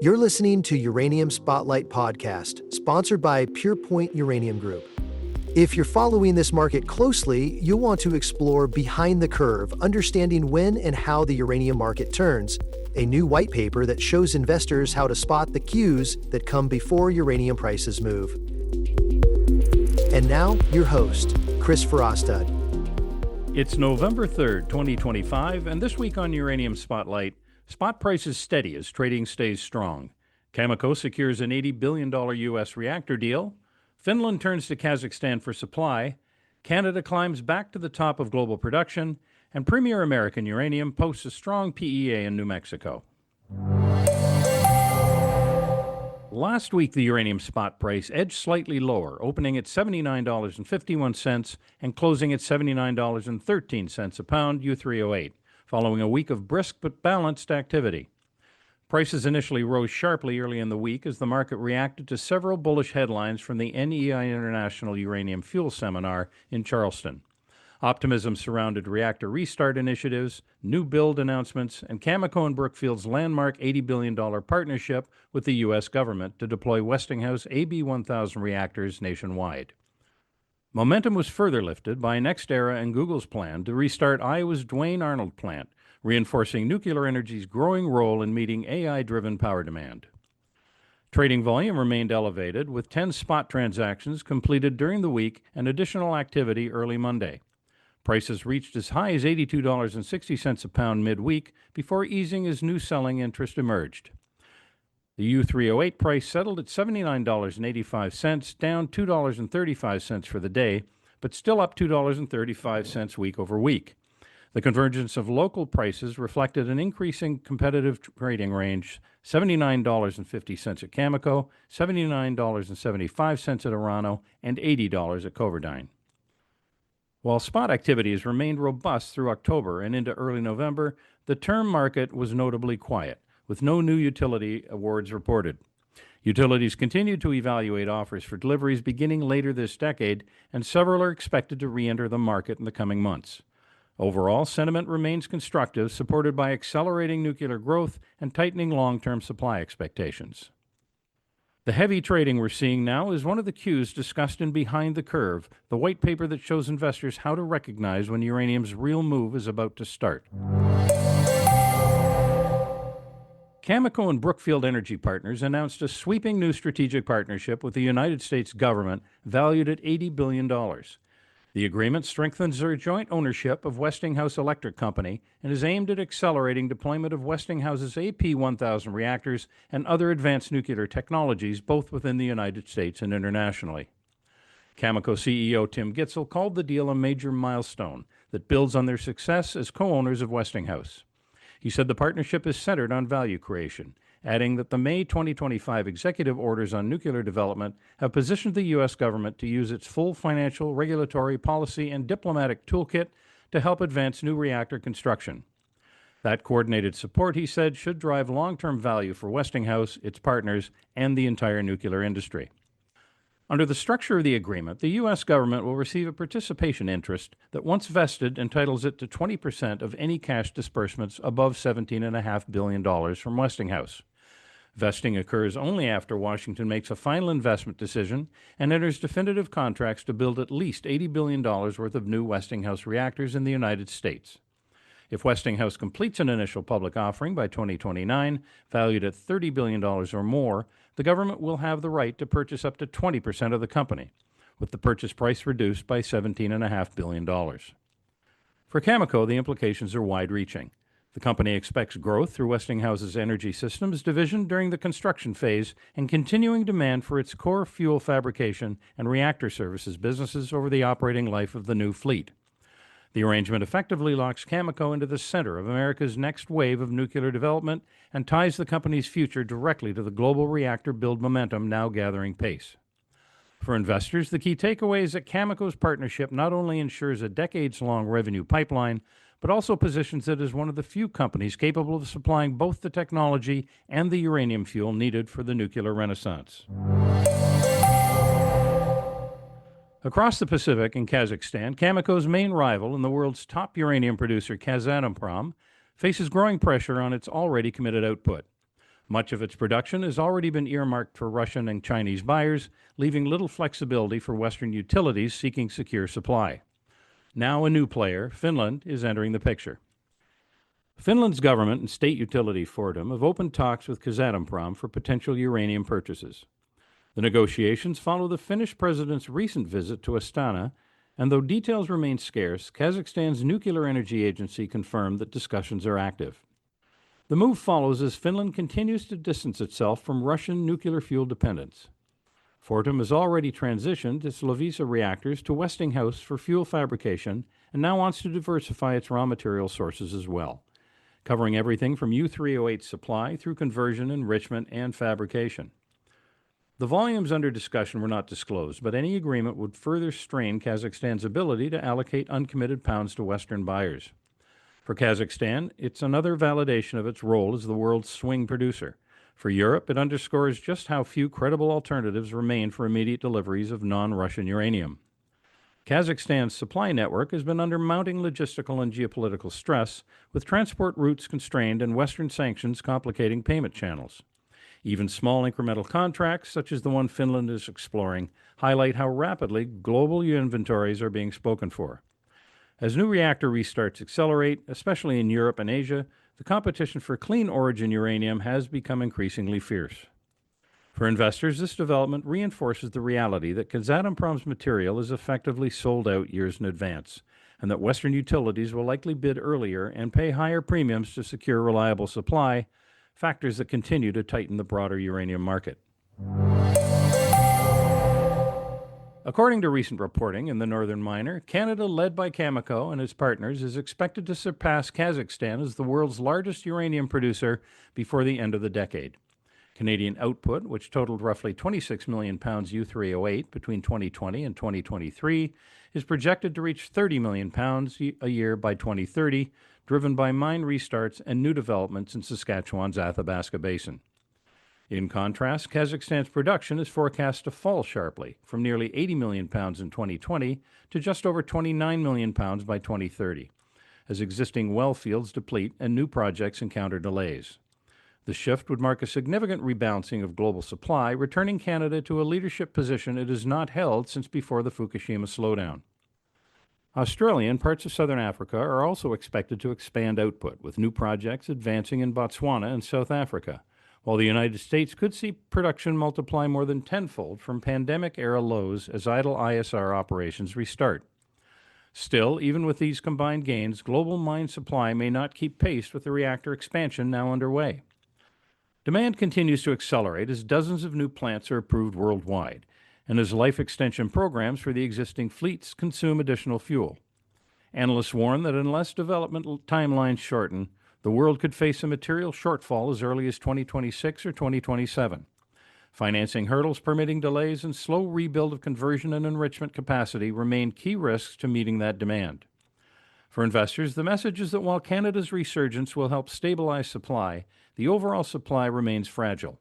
You're listening to Uranium Spotlight Podcast, sponsored by PurePoint Uranium Group. If you're following this market closely, you'll want to explore Behind the Curve, understanding when and how the uranium market turns, a new white paper that shows investors how to spot the cues that come before uranium prices move. And now, your host, Chris Farastad. It's November 3rd, 2025, and this week on Uranium Spotlight, spot prices steady as trading stays strong. Cameco secures an $80 billion U.S. reactor deal. Finland turns to Kazakhstan for supply. Canada climbs back to the top of global production. And Premier American Uranium posts a strong PEA in New Mexico. Last week, the uranium spot price edged slightly lower, opening at $79.51 and closing at $79.13 a pound, U3O8. Following a week of brisk but balanced activity. Prices initially rose sharply early in the week as the market reacted to several bullish headlines from the NEI International Uranium Fuel Seminar in Charleston. Optimism surrounded reactor restart initiatives, new build announcements, and Cameco and Brookfield's landmark $80 billion partnership with the U.S. government to deploy Westinghouse AB1000 reactors nationwide. Momentum was further lifted by NextEra and Google's plan to restart Iowa's Duane Arnold plant, reinforcing nuclear energy's growing role in meeting AI-driven power demand. Trading volume remained elevated, with 10 spot transactions completed during the week and additional activity early Monday. Prices reached as high as $82.60 a pound midweek before easing as new selling interest emerged. The U3O8 price settled at $79.85, down $2.35 for the day, but still up $2.35 week over week. The convergence of local prices reflected an increasing competitive trading range, $79.50 at Cameco, $79.75 at Orano, and $80 at Coverdine. While spot activity has remained robust through October and into early November, the term market was notably quiet, with no new utility awards reported. Utilities continue to evaluate offers for deliveries beginning later this decade, and several are expected to re-enter the market in the coming months. Overall, sentiment remains constructive, supported by accelerating nuclear growth and tightening long-term supply expectations. The heavy trading we're seeing now is one of the cues discussed in Behind the Curve, the white paper that shows investors how to recognize when uranium's real move is about to start. Cameco and Brookfield Energy Partners announced a sweeping new strategic partnership with the United States government valued at $80 billion. The agreement strengthens their joint ownership of Westinghouse Electric Company and is aimed at accelerating deployment of Westinghouse's AP1000 reactors and other advanced nuclear technologies both within the United States and internationally. Cameco CEO Tim Gitzel called the deal a major milestone that builds on their success as co-owners of Westinghouse. He said the partnership is centered on value creation, adding that the May 2025 executive orders on nuclear development have positioned the U.S. government to use its full financial, regulatory, policy, and diplomatic toolkit to help advance new reactor construction. That coordinated support, he said, should drive long-term value for Westinghouse, its partners, and the entire nuclear industry. Under the structure of the agreement, the U.S. government will receive a participation interest that, once vested, entitles it to 20% of any cash disbursements above $17.5 billion from Westinghouse. Vesting occurs only after Washington makes a final investment decision and enters definitive contracts to build at least $80 billion worth of new Westinghouse reactors in the United States. If Westinghouse completes an initial public offering by 2029, valued at $30 billion or more, the government will have the right to purchase up to 20% of the company, with the purchase price reduced by $17.5 billion. For Cameco, the implications are wide-reaching. The company expects growth through Westinghouse's Energy Systems division during the construction phase and continuing demand for its core fuel fabrication and reactor services businesses over the operating life of the new fleet. The arrangement effectively locks Cameco into the center of America's next wave of nuclear development and ties the company's future directly to the global reactor build momentum now gathering pace. For investors, the key takeaway is that Cameco's partnership not only ensures a decades-long revenue pipeline, but also positions it as one of the few companies capable of supplying both the technology and the uranium fuel needed for the nuclear renaissance. Across the Pacific in Kazakhstan, Cameco's main rival and the world's top uranium producer, Kazatomprom, faces growing pressure on its already committed output. Much of its production has already been earmarked for Russian and Chinese buyers, leaving little flexibility for Western utilities seeking secure supply. Now a new player, Finland, is entering the picture. Finland's government and state utility Fortum have opened talks with Kazatomprom for potential uranium purchases. The negotiations follow the Finnish president's recent visit to Astana, and though details remain scarce, Kazakhstan's Nuclear Energy Agency confirmed that discussions are active. The move follows as Finland continues to distance itself from Russian nuclear fuel dependence. Fortum has already transitioned its Loviisa reactors to Westinghouse for fuel fabrication and now wants to diversify its raw material sources as well, covering everything from U3O8 supply through conversion, enrichment, and fabrication. The volumes under discussion were not disclosed, but any agreement would further strain Kazakhstan's ability to allocate uncommitted pounds to Western buyers. For Kazakhstan, it's another validation of its role as the world's swing producer. For Europe, it underscores just how few credible alternatives remain for immediate deliveries of non-Russian uranium. Kazakhstan's supply network has been under mounting logistical and geopolitical stress, with transport routes constrained and Western sanctions complicating payment channels. Even small incremental contracts, such as the one Finland is exploring, highlight how rapidly global inventories are being spoken for. As new reactor restarts accelerate, especially in Europe and Asia, the competition for clean origin uranium has become increasingly fierce. For investors, this development reinforces the reality that Kazatomprom's material is effectively sold out years in advance, and that Western utilities will likely bid earlier and pay higher premiums to secure reliable supply, factors that continue to tighten the broader uranium market. According to recent reporting in the Northern Miner, Canada, led by Cameco and its partners, is expected to surpass Kazakhstan as the world's largest uranium producer before the end of the decade. Canadian output, which totaled roughly 26 million pounds U3O8 between 2020 and 2023, is projected to reach 30 million pounds a year by 2030, driven by mine restarts and new developments in Saskatchewan's Athabasca Basin. In contrast, Kazakhstan's production is forecast to fall sharply, from nearly 80 million pounds in 2020 to just over 29 million pounds by 2030, as existing well fields deplete and new projects encounter delays. The shift would mark a significant rebalancing of global supply, returning Canada to a leadership position it has not held since before the Fukushima slowdown. Australia and parts of southern Africa are also expected to expand output, with new projects advancing in Botswana and South Africa, while the United States could see production multiply more than tenfold from pandemic-era lows as idle ISR operations restart. Still, even with these combined gains, global mine supply may not keep pace with the reactor expansion now underway. Demand continues to accelerate as dozens of new plants are approved worldwide, and as life extension programs for the existing fleets consume additional fuel. Analysts warn that unless development timelines shorten, the world could face a material shortfall as early as 2026 or 2027. Financing hurdles, permitting delays, and slow rebuild of conversion and enrichment capacity remain key risks to meeting that demand. For investors, the message is that while Canada's resurgence will help stabilize supply, the overall supply remains fragile.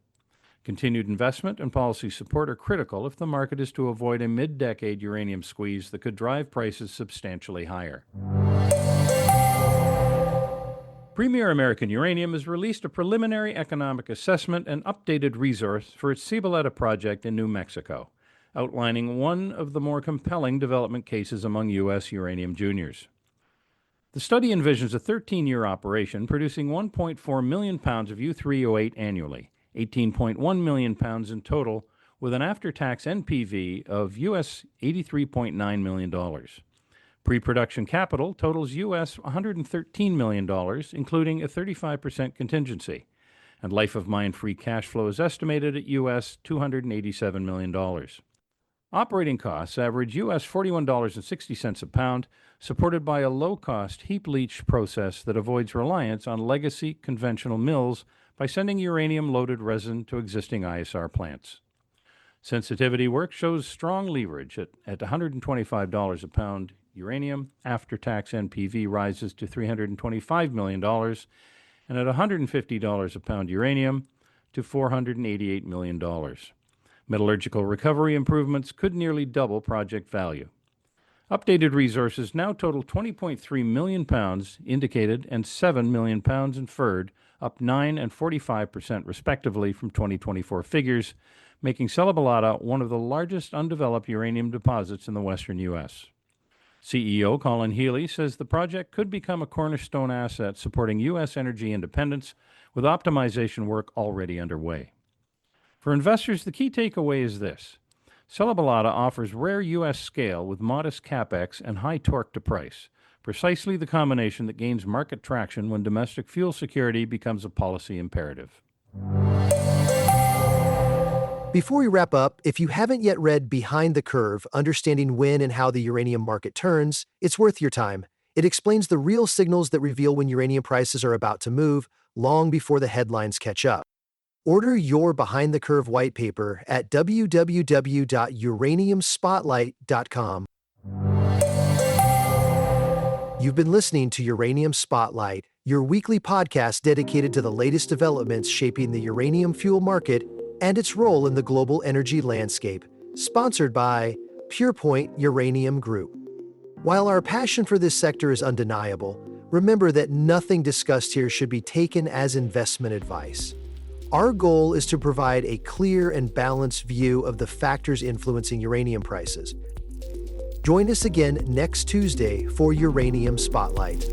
Continued investment and policy support are critical if the market is to avoid a mid-decade uranium squeeze that could drive prices substantially higher. Premier American Uranium has released a preliminary economic assessment and updated resource for its Cebolleta project in New Mexico, outlining one of the more compelling development cases among U.S. uranium juniors. The study envisions a 13-year operation producing 1.4 million pounds of U3O8 annually, 18.1 million pounds in total, with an after-tax NPV of US $83.9 million. Pre-production capital totals US $113 million, including a 35% contingency, and life-of-mine free cash flow is estimated at US $287 million. Operating costs average US $41.60 a pound, supported by a low-cost heap leach process that avoids reliance on legacy conventional mills by sending uranium-loaded resin to existing ISR plants. Sensitivity work shows strong leverage at $125 a pound. Uranium after-tax NPV rises to $325 million, and at $150 a pound uranium to $488 million. Metallurgical recovery improvements could nearly double project value. Updated resources now total 20.3 million pounds indicated and 7 million pounds inferred, up 9 and 45% respectively from 2024 figures, making Cebolleta one of the largest undeveloped uranium deposits in the western U.S. CEO Colin Healy says the project could become a cornerstone asset supporting U.S. energy independence, with optimization work already underway. For investors, the key takeaway is this. Cebolleta offers rare U.S. scale with modest capex and high torque to price, precisely the combination that gains market traction when domestic fuel security becomes a policy imperative. Before we wrap up, if you haven't yet read Behind the Curve, Understanding When and How the Uranium Market Turns, it's worth your time. It explains the real signals that reveal when uranium prices are about to move, long before the headlines catch up. Order your Behind the Curve white paper at www.uraniumspotlight.com. You've been listening to Uranium Spotlight, your weekly podcast dedicated to the latest developments shaping the uranium fuel market and its role in the global energy landscape, sponsored by PurePoint Uranium Group. While our passion for this sector is undeniable, remember that nothing discussed here should be taken as investment advice. Our goal is to provide a clear and balanced view of the factors influencing uranium prices. Join us again next Tuesday for Uranium Spotlight.